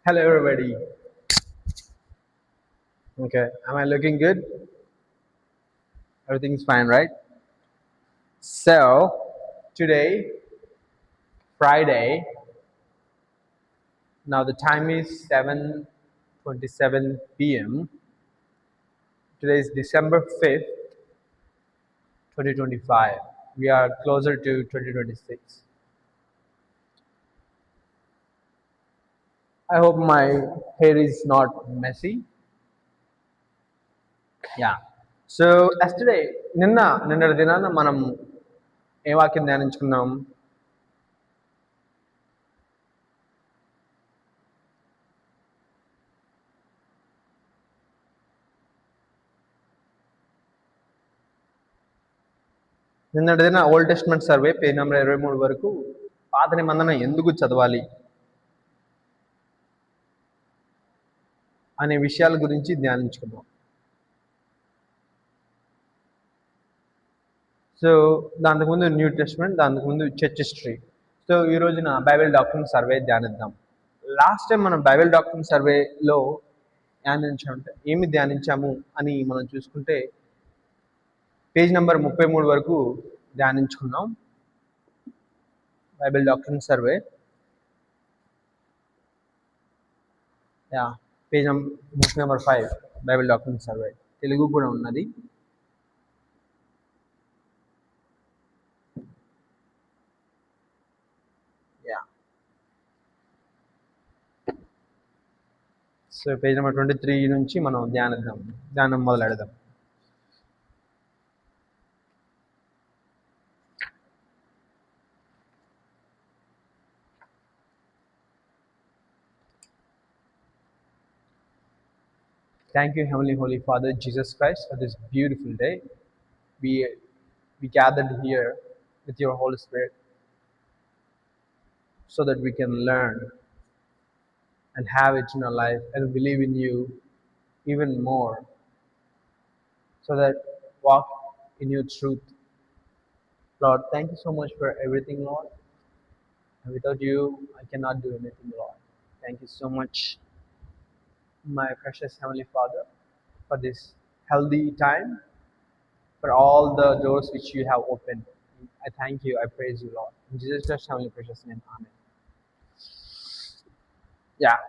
Hello, everybody. Okay, am I looking good? Everything's fine, right? So, today, Friday. Now the time is 7:27 p.m. Today is December 5th, 2025. We are closer to 2026. I hope my hair is not messy. Yeah. So, yesterday, నిన్నటి దినాన మనం ఏ వాక్యం ధ్యానించుకున్నాం? నిన్నటి దిన old testament survey page number 23 వరకు పాత నిబంధన ఎందుకు చదవాలి అనే విషయాల గురించి ధ్యానించుకున్నాం. సో దానికి ముందు న్యూ టెస్ట్మెంట్, దానికి ముందు చర్చ్ హిస్టరీ. సో ఈ రోజున బైబిల్ డాక్టరింగ్ సర్వే ధ్యానిద్దాం. లాస్ట్ టైం మనం బైబిల్ డాక్టరింగ్ సర్వేలో ఏమి ధ్యానించాము అని మనం చూసుకుంటే పేజ్ నెంబర్ 33 వరకు ధ్యానించుకున్నాం. Bible doctrine survey page book number 5 Bible doctrine survey Telugu కూడా ఉన్నది. సో పేజ్ నెంబర్ 23 నుంచి మనం ధ్యానం మొదలెడదాం. Thank you, Heavenly Holy Father, Jesus Christ, for this beautiful day. We gathered here with your Holy Spirit so that we can learn and have eternal life and believe in you even more, so that walk in your truth. Lord, thank you so much for everything, Lord. And without you, I cannot do anything, Lord. Thank you so much, my precious Heavenly Father, for this healthy time, for all the doors which you have opened. I thank you. I praise you, Lord. In Jesus Christ's heavenly precious name, Amen. Yeah.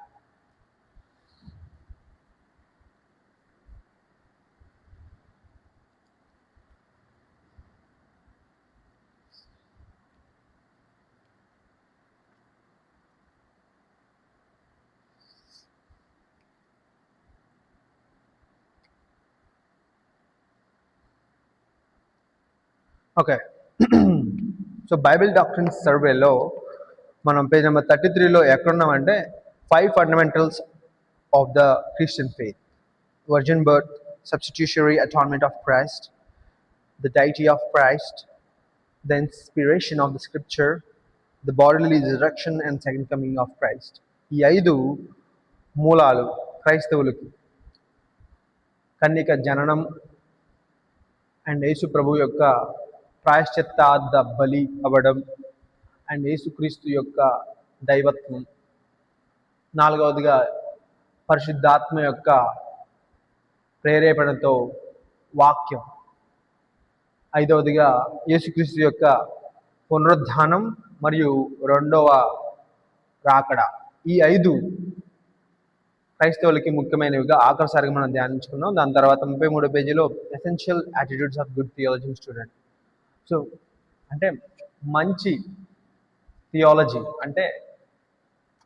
Okay. So Bible doctrine సర్వేలో మనం page number 33లో ఎక్కడున్నామంటే 5 fundamentals of the Christian faith: virgin birth, substitutionary atonement of Christ, the deity of Christ, the inspiration of the scripture, the bodily resurrection and second coming of Christ. ఈ 5 మూలాలు క్రైస్తవులకి కన్యక జననం and యేసు ప్రభు యొక్క ప్రాయశ్చిత్తార్థ బలి అవ్వడం and యేసుక్రీస్తు యొక్క దైవత్వం, 4వదిగా పరిశుద్ధాత్మ యొక్క ప్రేరేపణతో వాక్యం, 5వదిగా యేసుక్రీస్తు యొక్క పునరుద్ధానం మరియు 2వ రాకడ. ఈ 5 క్రైస్తవులకి ముఖ్యమైనవిగా ఆఖరిసారిగా మనం ధ్యానించుకున్నాం. దాని తర్వాత 33 పేజీలో essential attitudes of good theology student. So అంటే మంచి థియాలజీ అంటే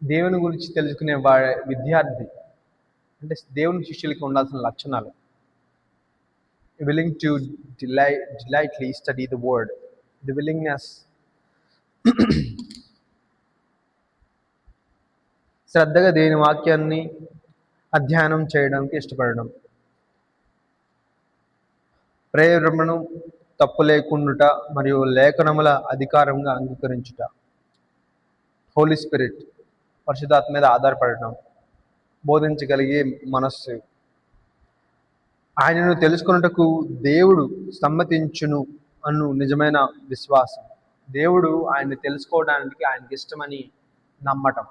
దేవుని గురించి తెలుసుకునే విద్యార్థి అంటే దేవుని శిష్యులకి ఉండాల్సిన లక్షణాలు: willing to delightly study the word, the willingness శ్రద్ధగా దేవుని వాక్యాన్ని అధ్యయనం చేయడానికి ఇష్టపడడం, ప్రేరణను తప్పు లేకుండుట మరియు లేఖనముల అధికారంగా అంగీకరించుట, హోలీ స్పిరిట్ పరిశుద్ధాత్మ మీద ఆధారపడటం, బోధించగలిగే మనస్సు, ఆయనను తెలుసుకున్నటకు దేవుడు సమ్మతించును అను నిజమైన విశ్వాసం, దేవుడు ఆయన్ని తెలుసుకోవడానికి ఆయనకి ఇష్టమని నమ్మటం.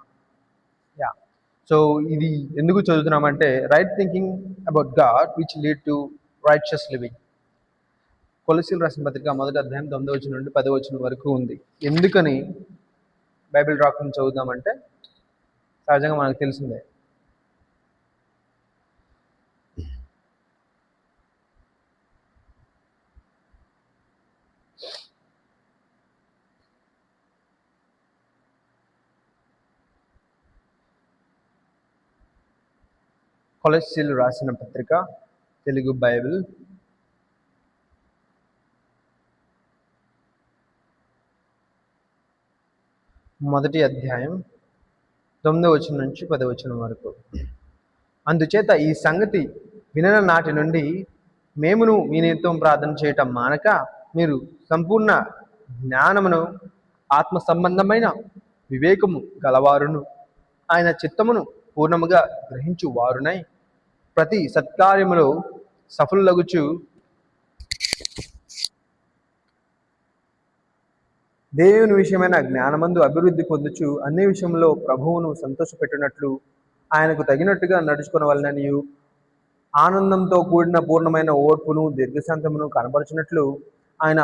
సో ఇది ఎందుకు చదువుతున్నామంటే right thinking about God which lead to righteous living. కొలసీలు రాసిన పత్రిక మొదటి అధ్యాయం 9వ నుండి 10వ వరకు ఉంది. ఎందుకని బైబిల్ డాక్టర్ని చదువుదామంటే సహజంగా మనకు తెలిసిందే. కొలసీలు రాసిన పత్రిక తెలుగు బైబిల్ మొదటి అధ్యాయం 9వ నుంచి 10వ వరకు. అందుచేత ఈ సంగతి వినన నాటి నుండి మేమును మీ నిమిత్తం ప్రార్థన చేయటం మానక మీరు సంపూర్ణ జ్ఞానమును ఆత్మ సంబంధమైన వివేకము గలవారును ఆయన చిత్తమును పూర్ణముగా గ్రహించు వారునై ప్రతి సత్కార్యములో సఫలులగుచు దేవుని విషయమైన జ్ఞానమందు అభివృద్ధి పొందుచు అన్ని విషయంలో ప్రభువును సంతోషపెట్టినట్లు ఆయనకు తగినట్టుగా నడుచుకునవలననియు ఆనందంతో కూడిన పూర్ణమైన ఓర్పును దీర్ఘశాంతమును కనపరచినట్లు ఆయన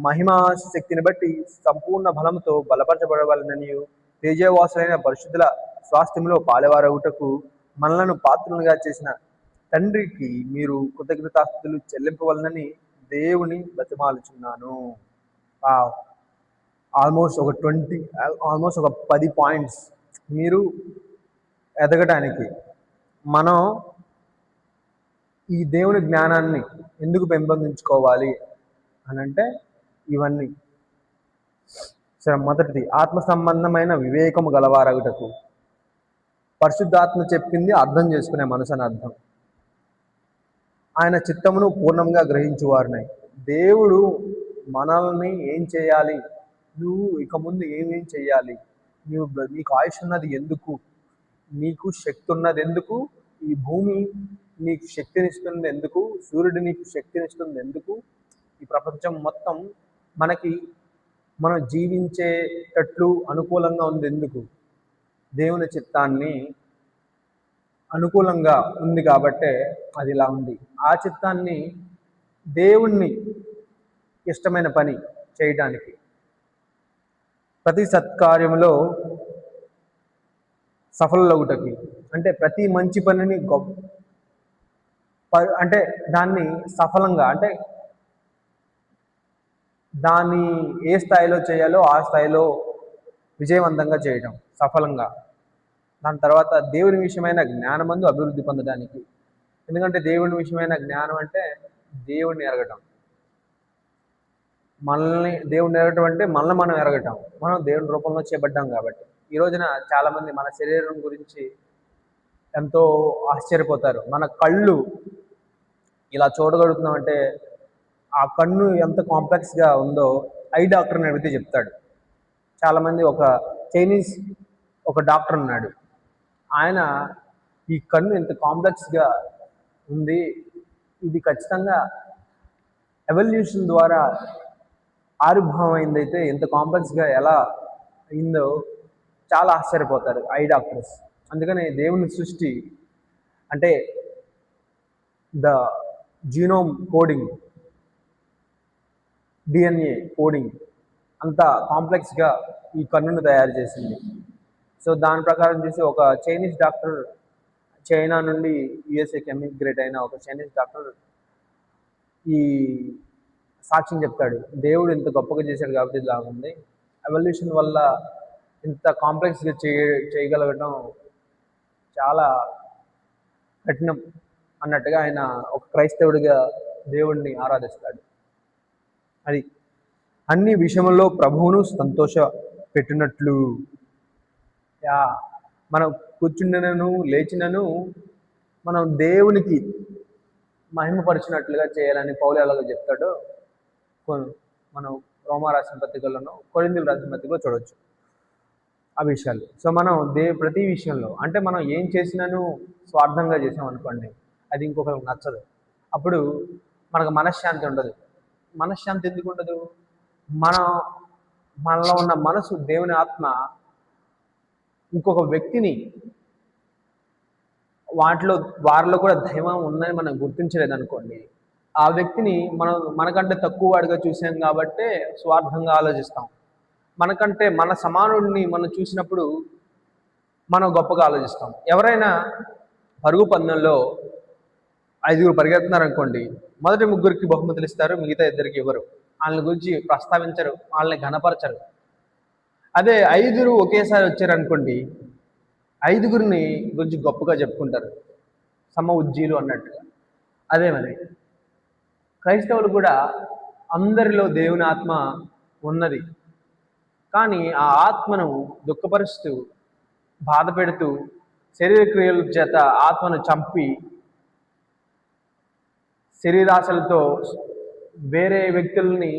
మహిమా శక్తిని బట్టి సంపూర్ణ బలముతో బలపరచబడవలననియు తేజవాసులైన పరిశుద్ధుల స్వాస్థ్యంలో పాలెవారగుటకు మనలను పాత్రులుగా చేసిన తండ్రికి మీరు కృతజ్ఞతాస్తుతులు చెల్లింపవలనని దేవుని బతిమాలుచున్నాను. ఆల్మోస్ట్ ఒక 10 పాయింట్స్ మీరు ఎదగటానికి మనం ఈ దేవుని జ్ఞానాన్ని ఎందుకు పెంపొందించుకోవాలి అని అంటే ఇవన్నీ. సరే, మొదటిది ఆత్మ సంబంధమైన వివేకము గలవారగుటకు. పరిశుద్ధాత్మ చెప్పింది అర్థం చేసుకునే మనసు అని అర్థం. ఆయన చిత్తమును పూర్ణంగా గ్రహించువారినై. దేవుడు మనల్ని ఏం చేయాలి, నువ్వు ఇక ముందు ఏమేం చేయాలి, నీకు ఆయుష్ ఉన్నది ఎందుకు, నీకు శక్తి ఉన్నది ఎందుకు, ఈ భూమి నీకు శక్తినిస్తుంది ఎందుకు, సూర్యుడు నీకు శక్తినిస్తుంది ఎందుకు, ఈ ప్రపంచం మొత్తం మనం జీవించేటట్లు అనుకూలంగా ఉంది ఎందుకు, దేవుని చిత్తాన్ని అనుకూలంగా ఉంది కాబట్టే అది ఇలా ఉంది. ఆ చిత్తాన్ని దేవుణ్ణి ఇష్టమైన పని చేయడానికి ప్రతి సత్కార్యంలో సఫలులగుటకి, అంటే ప్రతి మంచి పనిని అంటే దాన్ని సఫలంగా, అంటే దాన్ని ఏ స్థాయిలో చేయాలో ఆ స్థాయిలో విజయవంతంగా చేయడం, సఫలంగా. దాని తర్వాత దేవుని విషయమైన జ్ఞానమందు అభివృద్ధి పొందడానికి. ఎందుకంటే దేవుని విషయమైన జ్ఞానం అంటే దేవుడిని ఎరగటం. దేవుడిని ఎరగటం అంటే మనల్ని మనం ఎరగటం. మనం దేవుని రూపంలో చేపడ్డాం కాబట్టి. ఈ రోజున చాలామంది మన శరీరం గురించి ఎంతో ఆశ్చర్యపోతారు. మన కళ్ళు ఇలా చూడగలుగుతున్నామంటే ఆ కన్ను ఎంత కాంప్లెక్స్గా ఉందో ఐ డాక్టర్ని అడిగితే చెప్తాడు. చాలామంది చైనీస్ డాక్టర్ ఉన్నాడు. ఆయన ఈ కన్ను ఎంత కాంప్లెక్స్గా ఉంది, ఇది ఖచ్చితంగా ఎవల్యూషన్ ద్వారా ఆవిర్భావం అయిందైతే ఎంత కాంప్లెక్స్గా ఎలా అయిందో చాలా ఆశ్చర్యపోతారు ఐ డాక్టర్స్. అందుకని దేవుని సృష్టి అంటే the genome coding, DNA coding అంత కాంప్లెక్స్గా ఈ కన్నును తయారు చేసింది. సో దాని ప్రకారం చూసి ఒక చైనీస్ డాక్టర్, చైనా నుండి యుఎస్ఏకి ఎమిగ్రేట్ అయిన ఒక చైనీస్ డాక్టర్ ఈ సాక్ష్యం చెప్తాడు. దేవుడు ఇంత గొప్పగా చేశాడు కాబట్టి ఇలా ఉంది, ఎవల్యూషన్ వల్ల ఇంత కాంప్లెక్స్గా చేయగలగడం చాలా కఠినం అన్నట్టుగా ఆయన ఒక క్రైస్తవుడిగా దేవుణ్ణి ఆరాధిస్తాడు. అది అన్ని విషయంలో ప్రభువును సంతోష పెట్టినట్లు, మనం కూర్చుండినను లేచినను మనం దేవునికి మహిమపరిచినట్లుగా చేయాలని పౌలు ఎలాగో చెప్తాడో మనం రోమా రాసిన పత్రికలను కొరింథీయుల రాసిన పత్రికలో చూడవచ్చు ఆ విషయాలు. సో మనం ప్రతి విషయంలో, అంటే మనం ఏం చేసినాను స్వార్థంగా చేసాం అనుకోండి, అది ఇంకొకరికి నచ్చదు. అప్పుడు మనకు మనశ్శాంతి ఉండదు. మనశ్శాంతి ఎందుకు ఉండదు? మనలో ఉన్న మనసు, దేవుని ఆత్మ ఇంకొక వ్యక్తిని వాటిలో వారిలో కూడా దైవం ఉందని మనం గుర్తించలేదు అనుకోండి, ఆ వ్యక్తిని మనం మనకంటే తక్కువ వాడిగా చూసాం కాబట్టే స్వార్థంగా ఆలోచిస్తాం. మనకంటే మన సమానుడిని మనం చూసినప్పుడు మనం గొప్పగా ఆలోచిస్తాం. ఎవరైనా పరుగు పందెంలో 5గురు పరిగెడుతున్నారనుకోండి, మొదటి ముగ్గురికి బహుమతులు ఇస్తారు, మిగతా ఇద్దరికి ఇవ్వరు. వాళ్ళని గురించి ప్రస్తావించరు, వాళ్ళని ఘనపరచరు. అదే 5 ఒకేసారి వచ్చారనుకోండి, 5గురిని గురించి గొప్పగా చెప్పుకుంటారు, సమ ఉజ్జీలు అన్నట్టుగా. అదే మరి క్రైస్తవులు కూడా అందరిలో దేవుని ఆత్మ ఉన్నది, కానీ ఆ ఆత్మను దుఃఖపరుస్తూ, బాధ పెడుతూ, శరీర క్రియల చేత ఆత్మను చంపి, శరీరాశలతో వేరే వ్యక్తుల్ని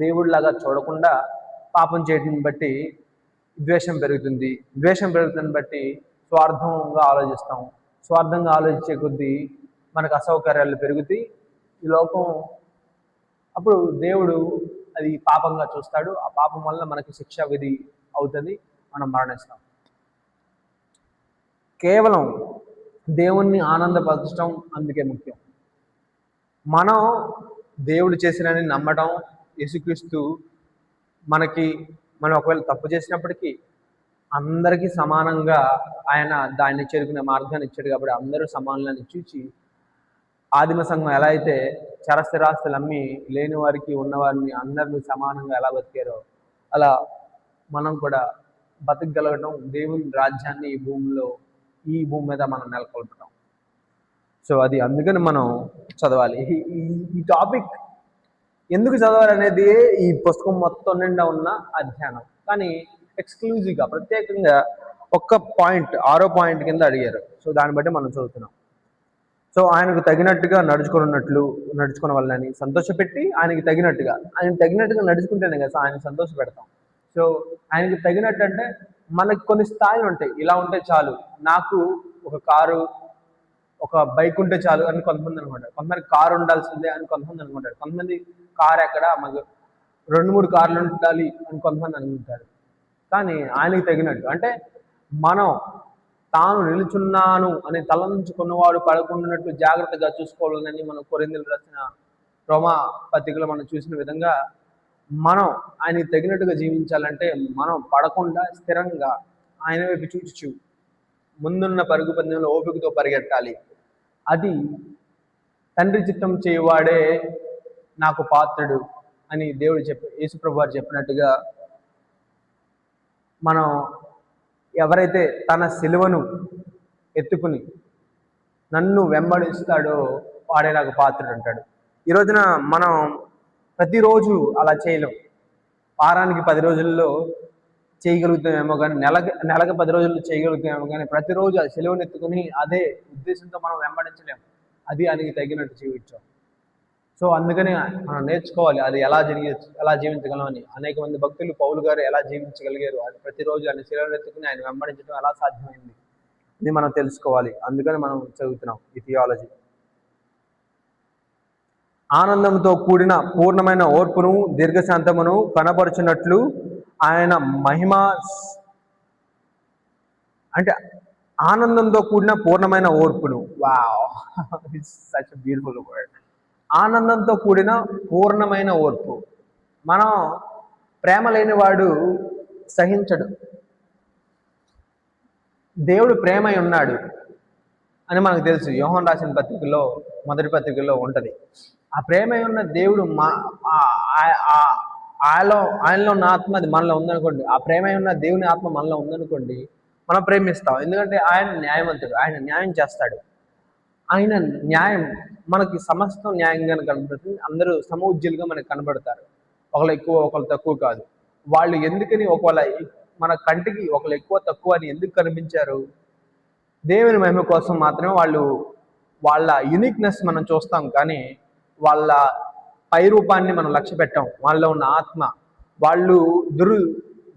దేవుడిలాగా చూడకుండా పాపం చేయడం బట్టి ద్వేషం పెరుగుతుంది. ద్వేషం పెరుగుతుందని బట్టి స్వార్థంగా ఆలోచిస్తాం. స్వార్థంగా ఆలోచించే కొద్దీ మనకు అసౌకర్యాలు పెరుగుతాయి. ఈ లోకం అప్పుడు దేవుడు అది పాపంగా చూస్తాడు. ఆ పాపం వల్ల మనకి శిక్షా విధి అవుతుంది, మనం మరణిస్తాం. కేవలం దేవుణ్ణి ఆనందపరచడం అందుకే ముఖ్యం. మనం దేవుడు చేసినని నమ్మడం, యేసుక్రీస్తు మనం ఒకవేళ తప్పు చేసినప్పటికీ అందరికీ సమానంగా ఆయన దాన్ని చేరుకునే మార్గాన్ని ఇచ్చాడు కాబట్టి అందరూ సమానులని చూచి, ఆదిమ సంఘం ఎలా అయితే చరస్థిరాస్తులు అమ్మి లేని వారికి ఉన్నవారిని అందరినీ సమానంగా ఎలా బతికారో, అలా మనం కూడా బతకగలగడం, దేవుని రాజ్యాన్ని ఈ భూమి మీద మనం నెలకొల్పడం. సో అది అందుకని మనం చదవాలి. ఈ టాపిక్ ఎందుకు చదవాలి అనేది ఈ పుస్తకం మొత్తం నిండా ఉన్న అధ్యయనం. కానీ ఎక్స్క్లూజివ్గా ప్రత్యేకంగా ఒక్క పాయింట్ 6వ పాయింట్ కింద అడిగారు. సో దాన్ని బట్టి మనం చదువుతున్నాం. సో ఆయనకు తగినట్టుగా నడుచుకున్న వాళ్ళని సంతోషపెట్టి, ఆయనకి తగినట్టుగా నడుచుకుంటేనే కదా ఆయన సంతోషపెడతాం. సో ఆయనకి తగినట్టు అంటే మనకు కొన్ని స్థాయిలు ఉంటాయి. ఇలా ఉంటే చాలు, నాకు ఒక కారు, ఒక బైక్ ఉంటే చాలు అని కొంతమంది అనుకుంటారు. కొంతమంది కారు ఉండాల్సిందే అని కొంతమంది అనుకుంటారు. కొంతమంది కారు ఎక్కడ, మాకు 2-3 కార్లు ఉండాలి అని కొంతమంది అనుకుంటారు. కానీ ఆయనకి తగినట్టు అంటే మనం తాను నిలుచున్నాను అని తలంచుకున్నవాడు పడకుండానట్లు జాగ్రత్తగా చూసుకోవాలని మనం కొరింథీయులకు రాసిన రోమా పత్రికలో మనం చూసిన విధంగా మనం ఆయనకి తగినట్టుగా జీవించాలంటే మనం పడకుండా స్థిరంగా ఆయన వైపు చూచుచు ముందున్న పరుగు పందెంలో ఓపికతో పరిగెట్టాలి. అది తండ్రి చిత్తం చేయువాడే నాకు పాత్రుడు అని దేవుడు యేసుప్రభు వారు చెప్పినట్టుగా, మనం ఎవరైతే తన సిలువను ఎత్తుకుని నన్ను వెంబడిస్తాడో వాడే నాకు పాత్రుడు అంటాడు. ఈ రోజున మనం ప్రతిరోజు అలా చేయలేం. వారానికి 10 రోజుల్లో చేయగలుగుతామేమో కానీ, నెలకు 10 రోజుల్లో చేయగలుగుతామేమో కానీ, ప్రతిరోజు ఆ సిలువను ఎత్తుకుని అదే ఉద్దేశంతో మనం వెంబడించలేము. అది ఆయనకి తగినట్టు జీవించాం. సో అందుకని మనం నేర్చుకోవాలి అది ఎలా జీవించగలమని. అనేక మంది భక్తులు పౌలు గారు ఎలా జీవించగలిగారు, అది ప్రతిరోజు ఆయన శిలువను ఎత్తుకుని ఆయన వెంబడించడం ఎలా సాధ్యమైంది ఇది మనం తెలుసుకోవాలి. అందుకని మనం చదువుతున్నాం ఈ థియాలజీ. ఆనందంతో కూడిన పూర్ణమైన ఓర్పును దీర్ఘశాంతమును కనపరుచున్నట్లు ఆయన మహిమ, అంటే ఆనందంతో కూడిన పూర్ణమైన ఓర్పును. Wow, it's such a beautiful word. ఆనందంతో కూడిన పూర్ణమైన ఓర్పు. మనం ప్రేమ లేనివాడు సహించడు. దేవుడు ప్రేమై ఉన్నాడు అని మనకు తెలుసు. యోహాను రాసిన పత్రికలో, మొదటి పత్రికలో ఉంటుంది. ఆ ప్రేమై ఉన్న దేవుడు ఆయనలో ఉన్న ఆత్మ అది మనలో ఉందనుకోండి, ఆ ప్రేమై ఉన్న దేవుని ఆత్మ మనలో ఉందనుకోండి, మనం ప్రేమిస్తాం. ఎందుకంటే ఆయన న్యాయవంతుడు, ఆయన న్యాయం చేస్తాడు. ఆయన న్యాయం మనకి సమస్తం న్యాయంగా కనబడుతుంది. అందరూ సమౌజ్యులుగా మనకు కనబడతారు. ఒకళ్ళు ఎక్కువ ఒకళ్ళు తక్కువ కాదు. వాళ్ళు ఎందుకని ఒకవేళ మన కంటికి ఒకళ్ళు ఎక్కువ తక్కువ అని ఎందుకు కనిపించారు? దేవుని మహిమ కోసం మాత్రమే. వాళ్ళ యునిక్నెస్ మనం చూస్తాం, కానీ వాళ్ళ పై రూపాన్ని మనం లక్ష్య పెట్టాం. వాళ్ళలో ఉన్న ఆత్మ, వాళ్ళు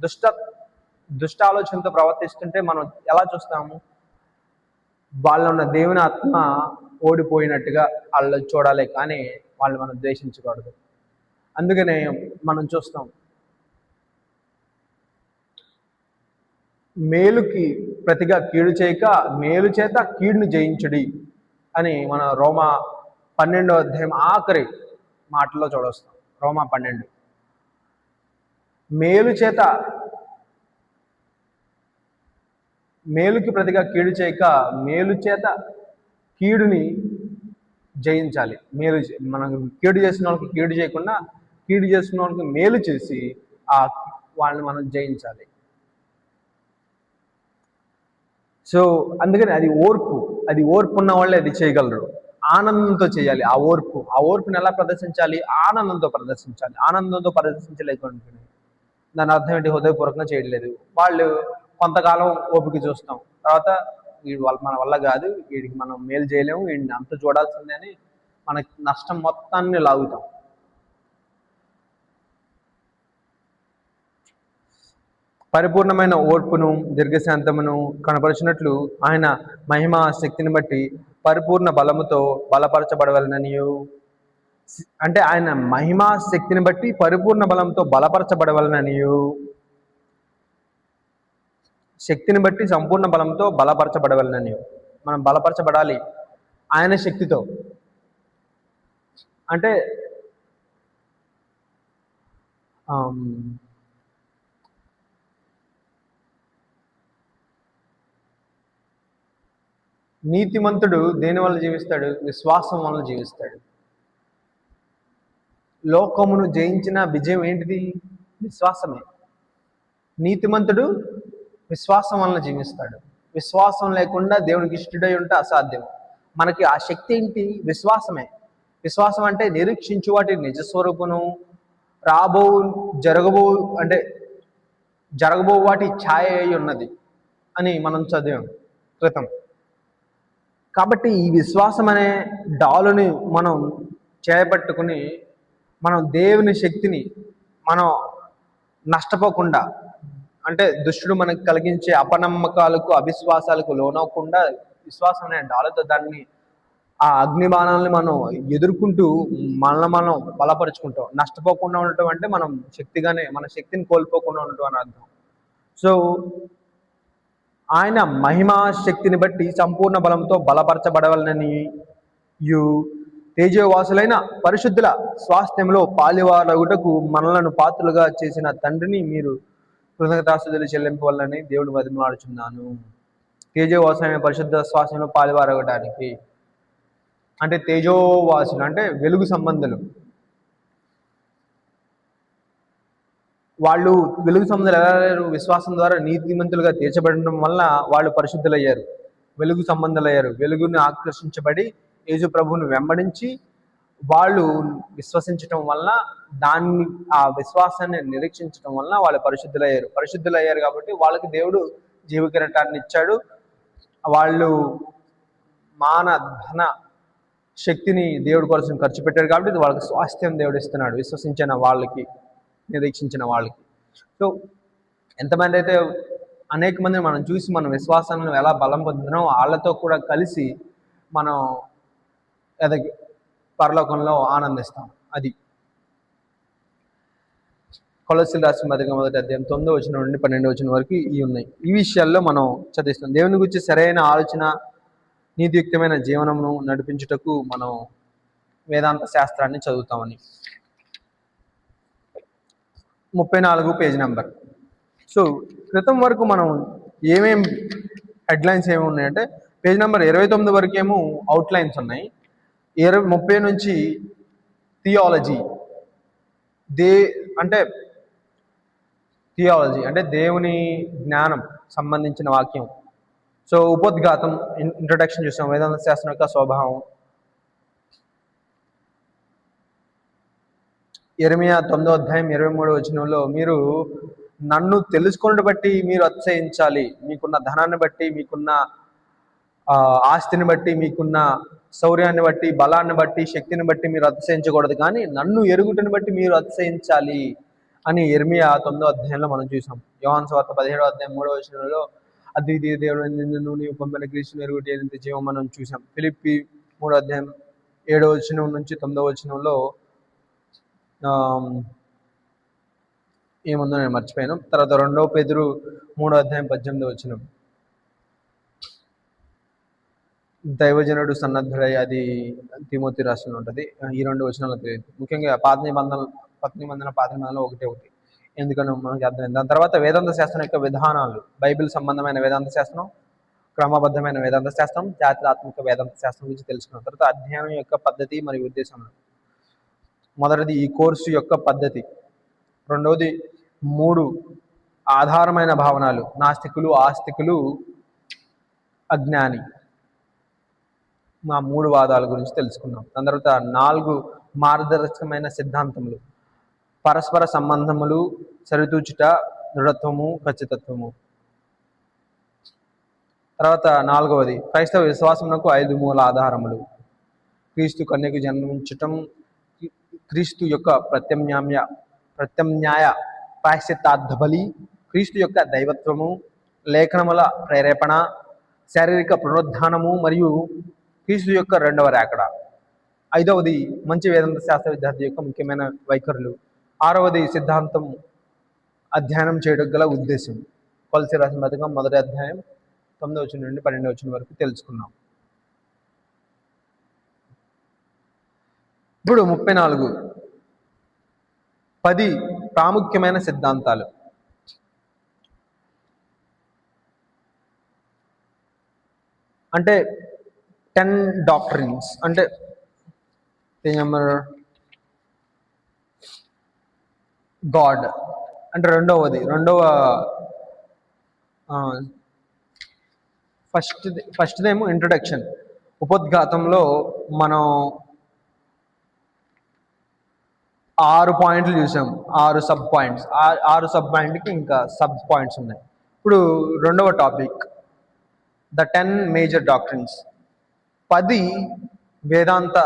దుష్ట ఆలోచనతో ప్రవర్తిస్తుంటే మనం ఎలా చూస్తాము? వాళ్ళలో ఉన్న దేవుని ఆత్మ ఓడిపోయినట్టుగా వాళ్ళు చూడాలి, కానీ వాళ్ళు మనం ద్వేషించకూడదు. అందుకనే మనం చూస్తాం మేలుకి ప్రతిగా కీడు చేయక మేలు చేత కీడును జయించుడి అని మన రోమా 12వ అధ్యాయం ఆఖరి మాటల్లో చూడొస్తాం. రోమా 12. మేలు చేత మేలుకి ప్రతిగా కీడు చేయక మేలు చేత కీడుని జయించాలి. మనం కీడు చేసిన వాళ్ళకి కీడు చేయకుండా కీడు చేసిన వాళ్ళకి మేలు చేసి ఆ వాళ్ళని మనం జయించాలి. సో అందుకని అది ఓర్పు ఉన్న వాళ్ళే అది చేయగలరు. ఆనందంతో చేయాలి. ఆ ఓర్పుని ఎలా ప్రదర్శించాలి? ఆనందంతో ప్రదర్శించలేకుండా దాని అర్థం ఏంటి? హృదయపూర్వకంగా చేయట్లేదు. వాళ్ళు కొంతకాలం ఓపిక చూస్తాం, తర్వాత మన వల్ల కాదు, వీడికి మనం మేలు చేయలేము, వీడిని అంత చూడాల్సిందే అని మనకి నష్టం మొత్తాన్ని లాగుతాం. పరిపూర్ణమైన ఓర్పును దీర్ఘశాంతమును కనపరిచినట్లు ఆయన మహిమా శక్తిని బట్టి పరిపూర్ణ బలముతో బలపరచబడవలననియు. అంటే ఆయన మహిమా శక్తిని బట్టి పరిపూర్ణ బలంతో బలపరచబడవలననియు. శక్తిని బట్టి సంపూర్ణ బలంతో బలపరచబడవలననియు. మనం బలపరచబడాలి ఆయన శక్తితో. అంటే నీతిమంతుడు దేని వల్ల జీవిస్తాడు? విశ్వాసం వల్ల జీవిస్తాడు. లోకమును జయించిన విజయం ఏంటిది? విశ్వాసమే. నీతిమంతుడు విశ్వాసం వలన జీవిస్తాడు. విశ్వాసం లేకుండా దేవునికి ఇష్టడై ఉంటే అసాధ్యం. మనకి ఆ శక్తి ఏంటి? విశ్వాసమే. విశ్వాసం అంటే నిరీక్షించు వాటి నిజస్వరూపును, జరగబో వాటి ఛాయ అయి ఉన్నది అని మనం చదివాం క్రితం. కాబట్టి ఈ విశ్వాసం అనే డాలుని మనం చేపట్టుకుని మనం దేవుని శక్తిని మనం నష్టపోకుండా, అంటే దుష్టుడు మనకు కలిగించే అపనమ్మకాలకు అవిశ్వాసాలకు లోనవకుండా విశ్వాసం అనే డాలుతో దాన్ని ఆ అగ్నిబాణాలని మనం ఎదుర్కొంటూ మనం బలపరుచుకుంటాం. నష్టపోకుండా ఉండటం అంటే మనం మన శక్తిని కోల్పోకుండా ఉండటం అని అర్థం. సో ఆయన మహిమా శక్తిని బట్టి సంపూర్ణ బలంతో బలపరచబడవలనని తేజోవాసులైన పరిశుద్ధుల స్వాస్థ్యంలో పాలివారగుటకు మనలను పాత్రలుగా చేసిన తండ్రిని మీరు కృతజ్ఞతాస్తుతులు చెల్లింపవలనని దేవుని బతిమలాడుచున్నాను. తేజోవాసులైన పరిశుద్ధ స్వాస్థ్యంలో పాలివారగడానికి అంటే తేజోవాసులు అంటే వెలుగు సంబంధులు. వాళ్ళు వెలుగు సంబంధాలు ఎలా అయ్యారు? విశ్వాసం ద్వారా నీతిమంతులుగా తీర్చబడడం వల్ల వాళ్ళు పరిశుద్ధులయ్యారు, వెలుగు సంబంధాలయ్యారు. వెలుగుని ఆకర్షించబడి యేసు ప్రభువుని వెంబడించి వాళ్ళు విశ్వసించటం వల్ల, ఆ విశ్వాసాన్ని నిరీక్షించడం వల్ల వాళ్ళు పరిశుద్ధులయ్యారు కాబట్టి వాళ్ళకి దేవుడు జీవకిరీటాన్ని ఇచ్చాడు. వాళ్ళు ధన శక్తిని దేవుడి కోసం ఖర్చు పెట్టారు కాబట్టి వాళ్ళకి స్వాస్థ్యం దేవుడు ఇస్తున్నాడు, విశ్వసించిన వాళ్ళకి, నిరీక్షించిన వాళ్ళకి. సో ఎంతమంది అయితే అనేక మందిని మనం చూసి మన విశ్వాసాలను ఎలా బలం పొందుతున్నాం, వాళ్ళతో కూడా కలిసి మనం పరలోకంలో ఆనందిస్తాం. అది కొలస్సీలు రాసిన పత్రిక 1వ అధ్యాయం 9వ వచనం నుండి 12వ వచనం వరకు ఇవి ఉన్నాయి. ఈ విషయాల్లో మనం చదివిస్తాం. దేవుని గురించి సరైన ఆలోచన, నీతియుక్తమైన జీవనమును నడిపించుటకు మనం వేదాంత శాస్త్రాన్ని చదువుతామని. 34 పేజ్ నెంబర్. సో క్రితం వరకు మనం హెడ్లైన్స్ ఏమి ఉన్నాయంటే పేజ్ నెంబర్ 29 వరకు ఏమో అవుట్లైన్స్ ఉన్నాయి. 30 నుంచి థియాలజీ అంటే దేవుని జ్ఞానం సంబంధించిన వాక్యం. సో ఉపోద్ఘాతం, ఇంట్రొడక్షన్ చూసాం, వేదాంత శాస్త్రం యొక్క స్వభావం. యెరెమయా 9వ అధ్యాయం 23వ వచనంలో మీరు నన్ను తెలుసుకున్నది బట్టి మీరు అతిశయించాలి, మీకున్న ధనాన్ని బట్టి, మీకున్న ఆస్తిని బట్టి, మీకున్న శౌర్యాన్ని బట్టి, బలాన్ని బట్టి, శక్తిని బట్టి మీరు అతిశయించకూడదు, కానీ నన్ను ఎరుగుటని బట్టి మీరు అతిశయించాలి అని యెరెమయా 9వ అధ్యాయంలో మనం చూసాం. యోహాను సువార్త 17వ అధ్యాయం 3వ వచనంలో అద్వితీయ దేవుడు నిన్ను నీవు పంపిన క్రీస్తును ఎరుగుట జీవం మనం చూసాం. ఫిలిప్పీ 3వ అధ్యాయం 7వ వచనం నుంచి 9వ వచనంలో ఏముందో నేను మర్చిపోయాను. తర్వాత 2 పేతురు 3:18 దైవజనుడు సన్నద్ధుడై, అది తిమోతి రాసిన ఉంటుంది. ఈ 2 వచనాలు తెలియదు. ముఖ్యంగా పాత నిబంధనలో ఒకటే ఒకటి, ఎందుకని మనకి అర్థమైంది. దాని తర్వాత వేదాంత శాస్త్రం యొక్క విధానాలు, బైబిల్ సంబంధమైన వేదాంత శాస్త్రం, క్రమబద్ధమైన వేదాంత శాస్త్రం, చారిత్రాత్మక వేదాంత శాస్త్రం గురించి తెలుసుకున్న తర్వాత అధ్యయనం యొక్క పద్ధతి మరియు ఉద్దేశం. మొదటిది ఈ కోర్సు యొక్క పద్ధతి. రెండవది 3 ఆధారమైన భావనలు, నాస్తికులు, ఆస్తికులు, అజ్ఞాని. మా 3 వాదాల గురించి తెలుసుకున్నాం. దాని తర్వాత 4 మార్గదర్శకమైన సిద్ధాంతములు, పరస్పర సంబంధములు, సరితూచుట, దృఢత్వము, ఖచ్చితత్వము. తర్వాత 4వది క్రైస్తవ విశ్వాసమునకు 5 మూల ఆధారములు. క్రీస్తు కన్యకు జన్మించటం, క్రీస్తు యొక్క ప్రత్యామ్నాయ ప్రాయశ్చిత్తార్థ బలి, క్రీస్తు యొక్క దైవత్వము, లేఖనముల ప్రేరేపణ, శారీరక పునరుద్ధానము మరియు క్రీస్తు యొక్క 2వ రాకడ. 5వది మంచి వేదాంత శాస్త్ర విద్యార్థి యొక్క ముఖ్యమైన వైఖరులు. 6వది సిద్ధాంతం అధ్యయనం చేయడం గల ఉద్దేశం. కొలసి రాసిన పథకం 1వ అధ్యాయం 9 నుండి 12 వరకు తెలుసుకున్నాం. ఇప్పుడు 34 10 ప్రాముఖ్యమైన సిద్ధాంతాలు. అంటే 10 డాక్ట్రిన్స్. అంటే గాడ్ అంటే రెండవ ఫస్ట్దేమో ఇంట్రొడక్షన్. ఉపోద్ఘాతంలో మనం 6 పాయింట్లు చూసాం, 6 సబ్ పాయింట్స్. 6 సబ్ పాయింట్కి ఇంకా సబ్ పాయింట్స్ ఉన్నాయి. ఇప్పుడు రెండవ టాపిక్, ద 10 మేజర్ డాక్ట్రిన్స్. 10 వేదాంత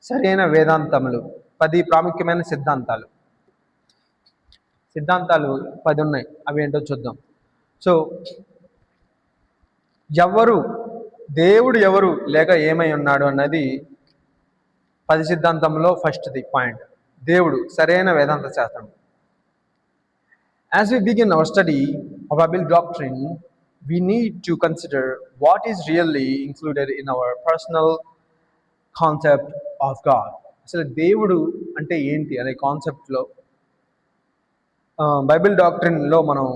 సరైన వేదాంతములు, 10 ప్రాముఖ్యమైన సిద్ధాంతాలు. 10 ఉన్నాయి, అవి ఏంటో చూద్దాం. సో దేవుడు ఎవరు లేక ఏమై ఉన్నాడు అన్నది 10 సిద్ధాంతంలో ఫస్ట్ది పాయింట్. దేవుడు సరైన వేదాంత శాస్త్రం. As we begin our study of Bible doctrine, we need to consider what is really included in our personal concept of God. అసలు దేవుడు అంటే ఏంటి అనే కాన్సెప్ట్లో బైబిల్ డాక్ట్రిన్లో మనం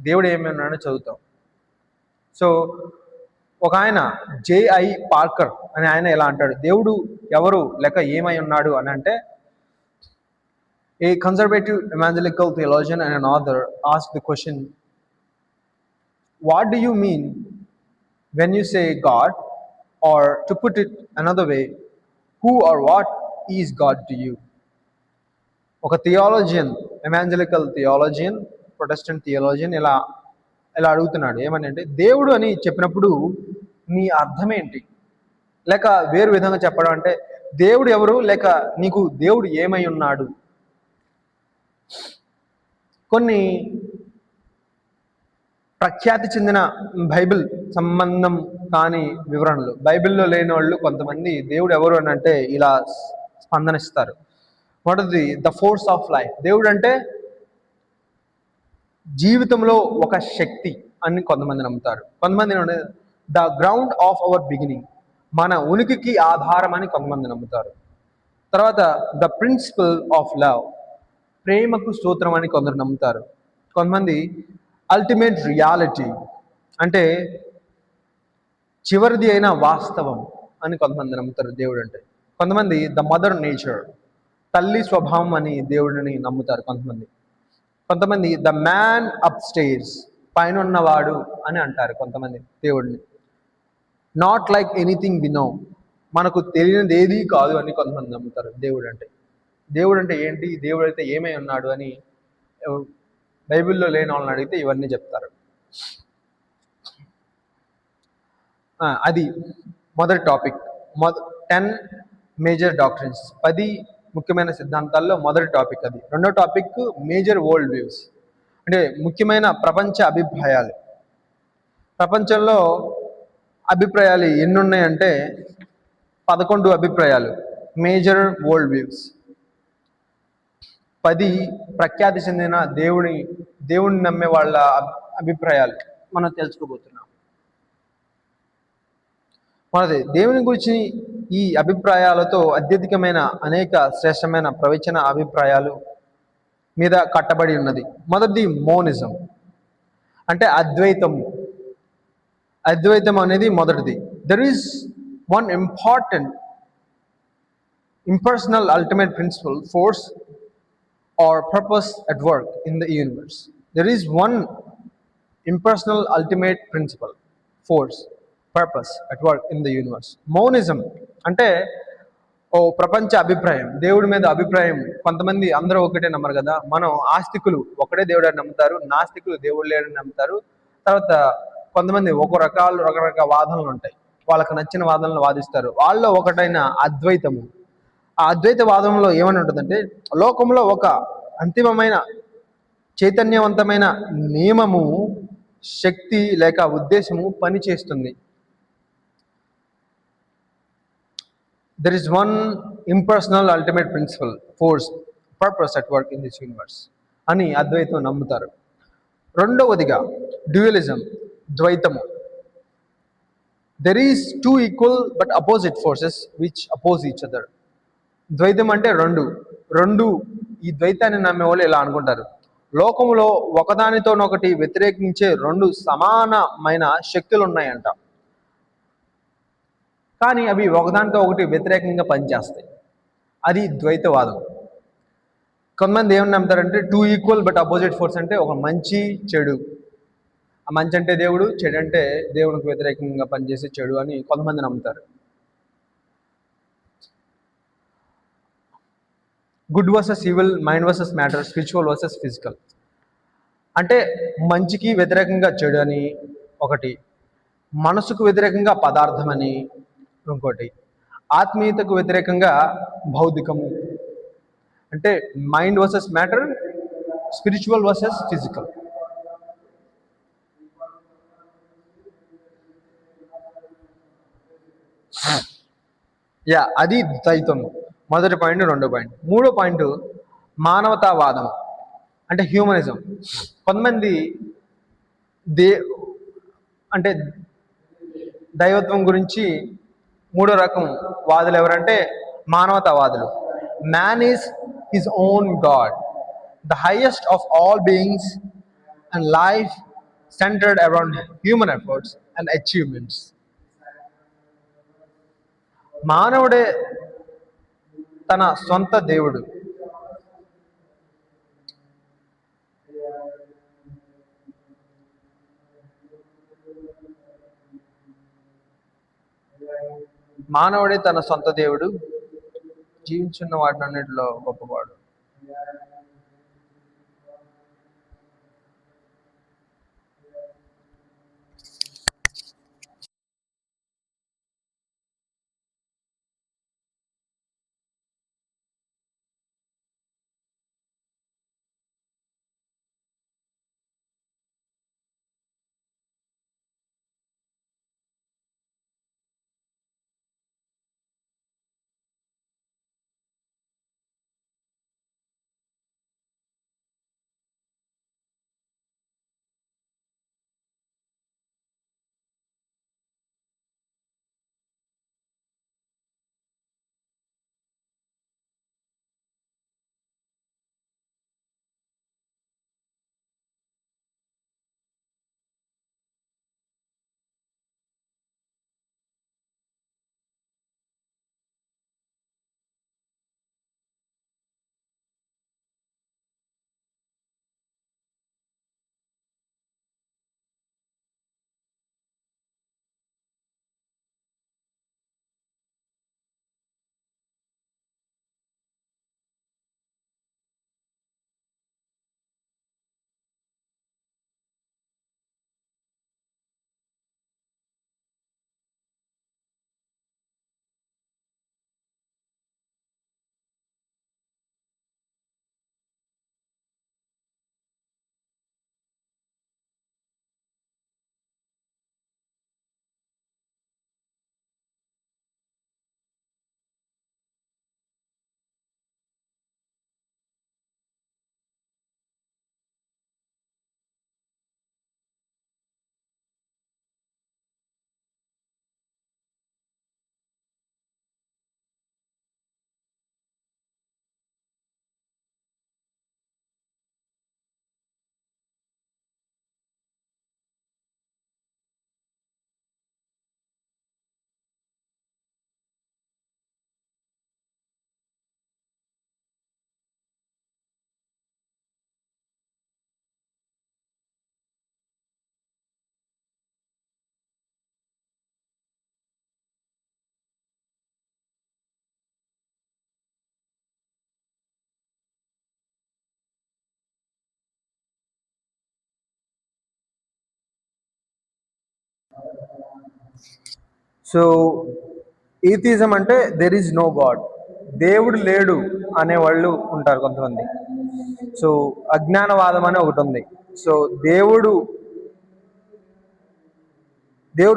దేవుడు ఏమి ఉన్నాడో చదువుతాం. సో ఒక ఆయన J.I. పార్కర్ అని ఆయన ఎలా అంటాడు, దేవుడు ఎవరు లేక ఏమై ఉన్నాడు అని అంటే, ఏ conservative evangelical theologian and an author asked the question, what do you mean when you say God? Or to put it another way, who or what is God to you? ఒక theologian, evangelical theologian, Protestant theologian ఇలా అడుగుతున్నాడు. ఏమని అంటే, దేవుడు అని చెప్పినప్పుడు నీ అర్థం ఏంటి? లేక వేరు విధంగా చెప్పడం అంటే, దేవుడు ఎవరు లేక నీకు దేవుడు ఏమై ఉన్నాడు? కొన్ని ప్రఖ్యాతి చెందిన బైబిల్ సంబంధం కాని వివరణలు, బైబిల్లో లేని వాళ్ళు కొంతమంది దేవుడు ఎవరు అని అంటే ఇలా స్పందనిస్తారు. మొదటిది ద ఫోర్స్ ఆఫ్ లైఫ్. దేవుడు అంటే జీవితంలో ఒక శక్తి అని కొంతమంది నమ్ముతారు. కొంతమంది the ground of our beginning, మన ఉనికికి ఆధారం అని కొంతమంది నమ్ముతారు. తర్వాత ద ప్రిన్సిపల్ ఆఫ్ లవ్, ప్రేమకు స్తోత్రం అని కొందరు నమ్ముతారు. కొంతమంది అల్టిమేట్ రియాలిటీ అంటే చివరిది అయిన వాస్తవం అని కొంతమంది నమ్ముతారు దేవుడు అంటే. కొంతమంది ద మదర్ నేచర్, తల్లి స్వభావం అని దేవుడిని నమ్ముతారు కొంతమంది ద మ్యాన్ అప్ స్టేర్స్, పైన ఉన్నవాడు అని అంటారు కొంతమంది దేవుడిని. Not like anything we know, మనకు తెలియనిది ఏది కాదు అని కొంతమంది నమ్ముతారు దేవుడు అంటే ఏంటి, దేవుడు అయితే ఏమై ఉన్నాడు అని బైబిల్లో లేని వాళ్ళని అడిగితే ఇవన్నీ చెప్తారు. అది మొదటి టాపిక్, 10 మేజర్ డాక్ట్రిన్స్, 10 ముఖ్యమైన సిద్ధాంతాల్లో మొదటి టాపిక్ అది. రెండో టాపిక్ మేజర్ వరల్డ్ వ్యూస్, అంటే ముఖ్యమైన ప్రపంచ అభిప్రాయాలు. ప్రపంచంలో అభిప్రాయాలు ఎన్ని ఉన్నాయంటే 11 అభిప్రాయాలు, మేజర్ వరల్డ్ వ్యూస్. 10 ప్రఖ్యాతి చెందిన దేవుడిని నమ్మే వాళ్ళ అభిప్రాయాలు మనం తెలుసుకోబోతున్నాం. మనది దేవుని గురించి ఈ అభిప్రాయాలతో అత్యధికమైన అనేక శ్రేష్టమైన ప్రవచన అభిప్రాయాలు మీద కట్టబడి ఉన్నది. మొదటిది మోనిజం, అంటే అద్వైతం అనేది మొదటిది. There is one important impersonal ultimate principle, force or purpose at work in the universe. There is one impersonal ultimate principle, force, purpose at work in the universe. మౌనిజం అంటే ఓ ప్రపంచ అభిప్రాయం, దేవుడి మీద అభిప్రాయం. కొంతమంది అందరూ ఒకటే నమ్మరు కదా. మనం ఆస్తికులు ఒకటే దేవుడు అని నమ్ముతారు, నాస్తికులు దేవుడు లేడని నమ్ముతారు. తర్వాత కొంతమంది రకరకాల వాదనలు ఉంటాయి, వాళ్ళకి నచ్చిన వాదనలు వాదిస్తారు. వాళ్ళలో ఒకటైన అద్వైతము. ఆ అద్వైతవాదంలో ఏమని ఉంటుందంటే, లోకంలో ఒక అంతిమమైన చైతన్యవంతమైన నియమము, శక్తి లేక ఉద్దేశము పనిచేస్తుంది. There is one impersonal ultimate principle, force, purpose at work in this universe అని అద్వైతం నమ్ముతారు. రెండవదిగా డ్యూయలిజం, ద్వైతము. There is two equal but opposite forces which oppose each other. ద్వైతం అంటే రెండు. ఈ ద్వైతాన్ని నమ్మే వాళ్ళు ఇలా అనుకుంటారు, లోకంలో ఒకదానితోనొకటి వ్యతిరేకించే రెండు సమానమైన శక్తులు ఉన్నాయంట, కానీ అవి ఒకదానితో ఒకటి వ్యతిరేకంగా పనిచేస్తాయి. అది ద్వైతవాదం. కొంతమంది ఏమని నమ్ముతారంటే, two equal but opposite force అంటే ఒక మంచి చెడు. ఆ మంచి అంటే దేవుడు, చెడు అంటే దేవునికి వ్యతిరేకంగా పనిచేసే చెడు అని కొంతమంది నమ్ముతారు. Good versus evil, mind versus matter, spiritual versus physical. అంటే మంచికి వ్యతిరేకంగా చెడు అని ఒకటి, మనసుకు వ్యతిరేకంగా పదార్థం అని ఇంకోటి, ఆత్మీయతకు వ్యతిరేకంగా భౌతికము. అంటే mind versus matter, spiritual versus physical. అది ద్వైతము. మొదటి పాయింట్, రెండో పాయింట్. మూడో పాయింట్ మానవతావాదం, అంటే హ్యూమనిజం. కొంతమంది అంటే దైవత్వం గురించి మూడో రకం వాదులు ఎవరంటే మానవతావాదులు. Man is his own God, the highest of all beings and life centred around human efforts and achievements. మానవుడే తన సొంత దేవుడు. మానవుడే తన సొంత దేవుడు, జీవించున్న వాటినన్నిటిలో గొప్పవాడు. సో ఏథిజం అంటే దెర్ ఈజ్ నో గాడ్, దేవుడు లేడు అనేవాళ్ళు ఉంటారు కొంతమంది. సో అజ్ఞానవాదం అనే ఒకటి ఉంది. సో దేవుడు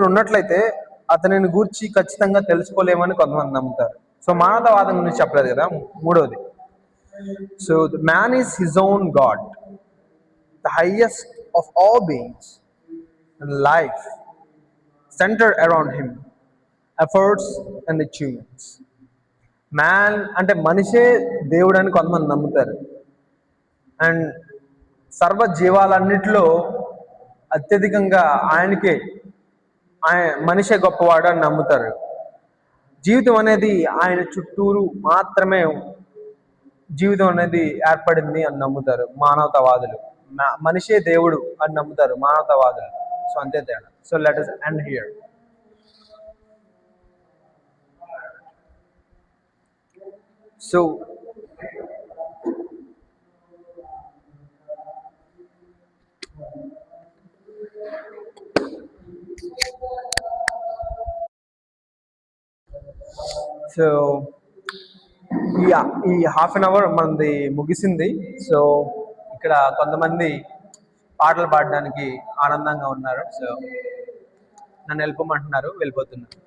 ఉన్నట్లయితే అతనిని గూర్చి ఖచ్చితంగా తెలుసుకోలేమని కొంతమంది నమ్ముతారు. సో మానవతావాదం గురించి చెప్పలేదు కదా. మూడవది, so the man is his own God, the highest of all beings, and life centred around him, efforts and achievements. Man అంటే మనిషే దేవుడు అని కొంతమంది నమ్ముతారు. అండ్ సర్వ జీవాలన్నిటిలో అత్యధికంగా మనిషే గొప్పవాడు అని నమ్ముతారు. జీవితం అనేది ఆయన చుట్టూరు మాత్రమే జీవితం అనేది ఏర్పడింది అని నమ్ముతారు మానవతావాదులు. మనిషే దేవుడు అని నమ్ముతారు మానవతావాదులు. సో అంతే తేడా. So let us end here. So so ఈ హాఫ్ అన్ అవర్ మనది ముగిసింది. సో ఇక్కడ కొంతమంది పాటలు పాడడానికి ఆనందంగా ఉన్నారు. సో నన్ను వెళ్ళిపోమంటున్నారు, వెళ్ళిపోతున్నారు.